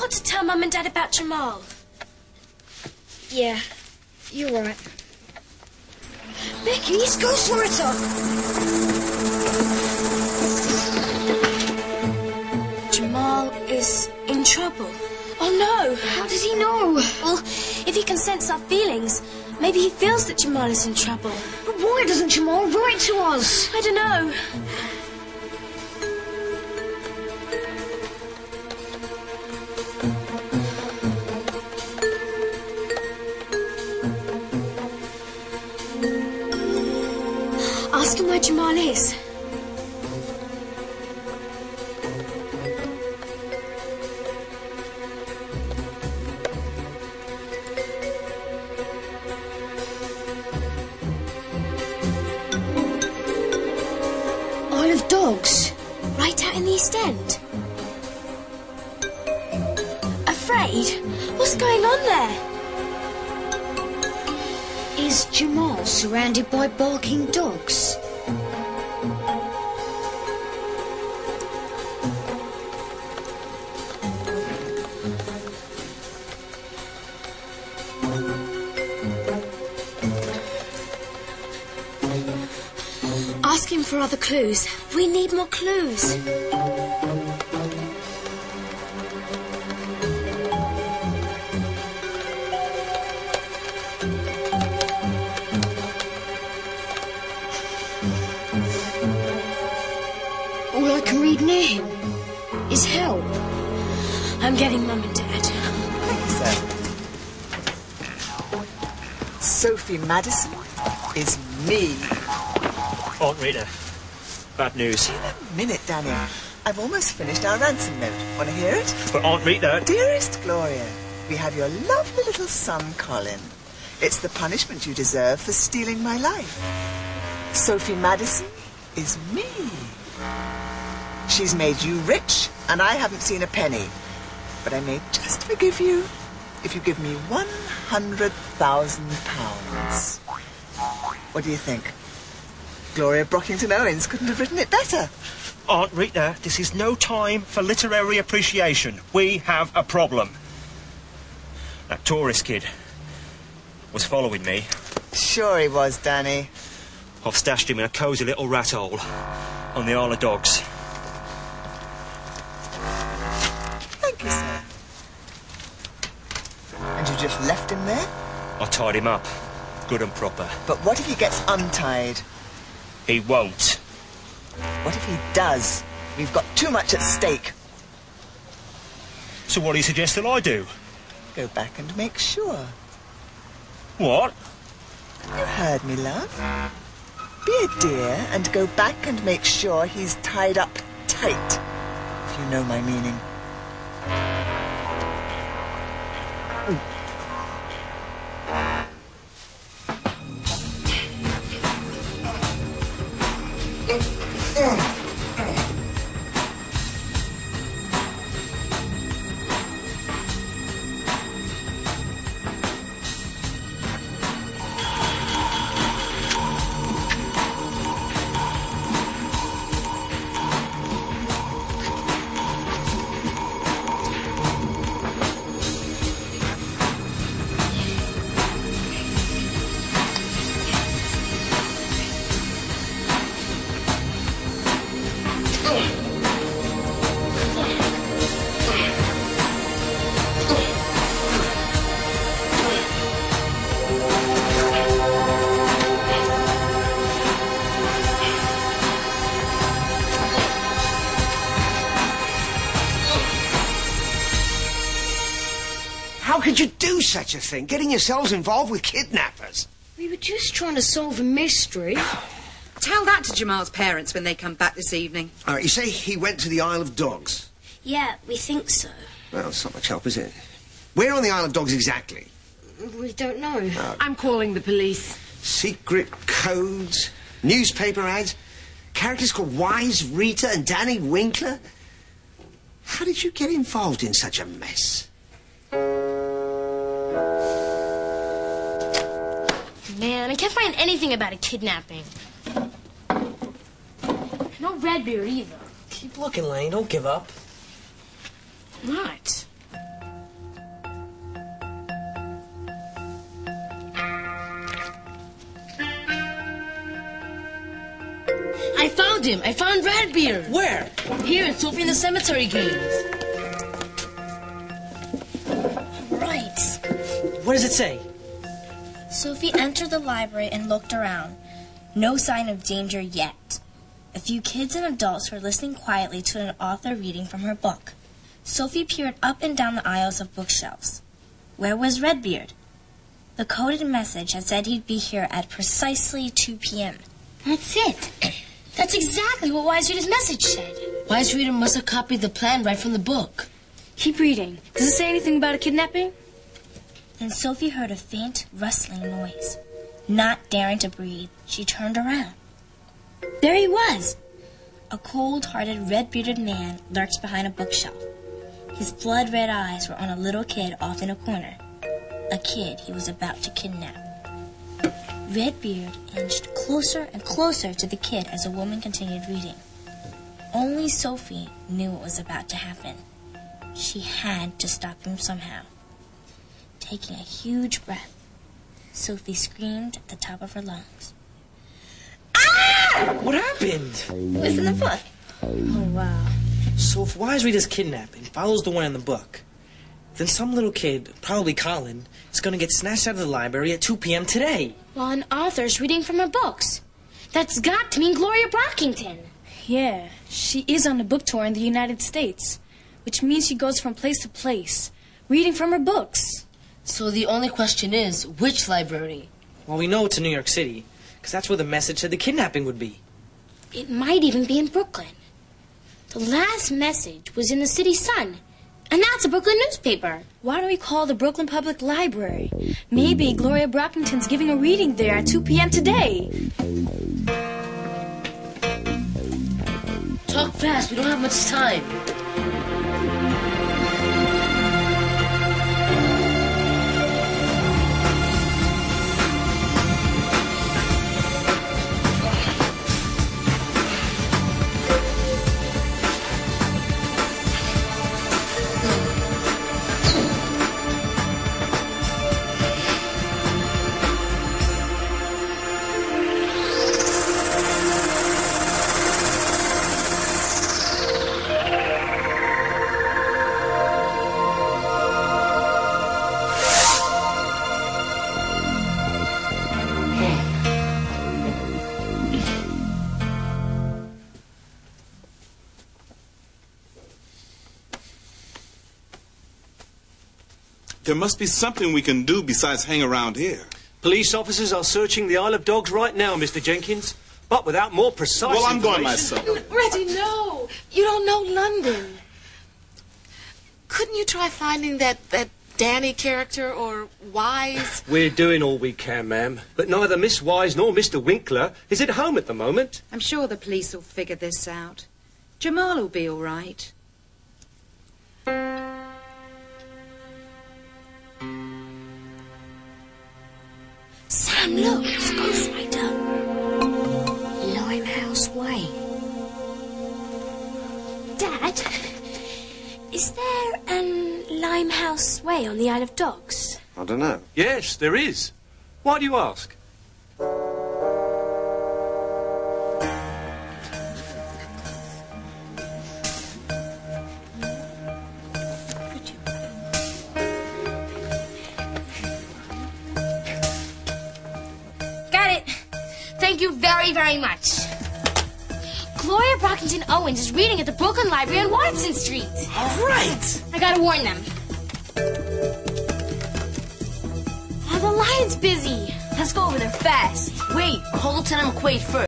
got to tell Mum and Dad about Jamal. Yeah, you're right. Becky, it's Ghostwriter! Jamal is in trouble. Oh, no. How does he know? Well, if he can sense our feelings, maybe he feels that Jamal is in trouble. But why doesn't Jamal write to us? I don't know. Ask him where Jamal is. Isle of Dogs? Right out in the East End. Afraid? What's going on there? Is Jamal surrounded by barking dogs? Ask him for other clues. We need more clues. All I can read near him is help. I'm getting Mum and Dad. Thank you, sir. Sophie Madison is me. Aunt Rita, bad news. In a minute, Danny. I've almost finished our ransom note. Want to hear it? But Aunt Rita... Dearest Gloria, we have your lovely little son, Colin. It's the punishment you deserve for stealing my life. Sophie Madison is me. She's made you rich, and I haven't seen a penny. But I may just forgive you if you give me £100,000. What do you think? Gloria Brockington Owens couldn't have written it better. Aunt Rita, this is no time for literary appreciation. We have a problem. That tourist kid was following me. Sure he was, Danny. I've stashed him in a cosy little rat hole on the Isle of Dogs. Thank you, sir. And you just left him there? I tied him up, good and proper. But what if he gets untied? He won't. What if he does? We've got too much at stake. So what do you suggest that I do? Go back and make sure. What? You heard me, love. Be a dear and go back and make sure he's tied up tight, if you know my meaning. How could you do such a thing, getting yourselves involved with kidnappers? We were just trying to solve a mystery. Tell that to Jamal's parents when they come back this evening. All right, you say he went to the Isle of Dogs? Yeah, we think so. Well, it's not much help, is it? Where on the Isle of Dogs exactly? We don't know. I'm calling the police. Secret codes, newspaper ads, characters called Wise, Rita and Danny Winkler. How did you get involved in such a mess? Man, I can't find anything about a kidnapping. No Redbeard either. Keep looking, Lane. Don't give up. Right. I found him. I found Redbeard. Where? Here in Sophie in the cemetery games. Right. What does it say? Sophie entered the library and looked around. No sign of danger yet. A few kids and adults were listening quietly to an author reading from her book. Sophie peered up and down the aisles of bookshelves. Where was Redbeard? The coded message had said he'd be here at precisely 2 p.m. That's it. That's exactly what Wise Reader's message said. Wise Reader must have copied the plan right from the book. Keep reading. Does it say anything about a kidnapping? Then Sophie heard a faint rustling noise. Not daring to breathe, she turned around. There he was! A cold-hearted, red-bearded man lurked behind a bookshelf. His blood-red eyes were on a little kid off in a corner. A kid he was about to kidnap. Redbeard inched closer and closer to the kid as the woman continued reading. Only Sophie knew what was about to happen. She had to stop him somehow. Taking a huge breath, Sophie screamed at the top of her lungs. What happened? It was in the book. Oh, wow. So if Wise Reader's kidnapping follows the one in the book, then some little kid, probably Colin, is going to get snatched out of the library at 2 p.m. today. Well, an author's reading from her books. That's got to mean Gloria Brockington. Yeah, she is on a book tour in the United States, which means she goes from place to place, reading from her books. So the only question is, which library? Well, we know it's in New York City, because that's where the message said the kidnapping would be. It might even be in Brooklyn. The last message was in the City Sun, and that's a Brooklyn newspaper. Why don't we call the Brooklyn Public Library? Maybe Gloria Brockington's giving a reading there at 2 p.m. today. Talk fast, we don't have much time. There must be something we can do besides hang around here. Police officers are searching the Isle of Dogs right now, Mr. Jenkins, but without more precise Well, I'm going information. myself. Reggie, no. You don't know London. Couldn't you try finding that Danny character or Wise? We're doing all we can, ma'am, but neither Miss Wise nor Mr. Winkler is at home at the moment. I'm sure the police will figure this out. Jamal will be all right. Sam, look, it's Ghostwriter. Limehouse Way. Dad, is there an Limehouse Way on the Isle of Dogs? I don't know. Yes, there is. Why do you ask? Got it. Thank you very, very much. Gloria Brockington Owens is reading at the Brooklyn Library on Watson Street. All right. I gotta warn them. Oh, the line's busy. Let's go over there fast. Wait, call Lieutenant McQuaid first.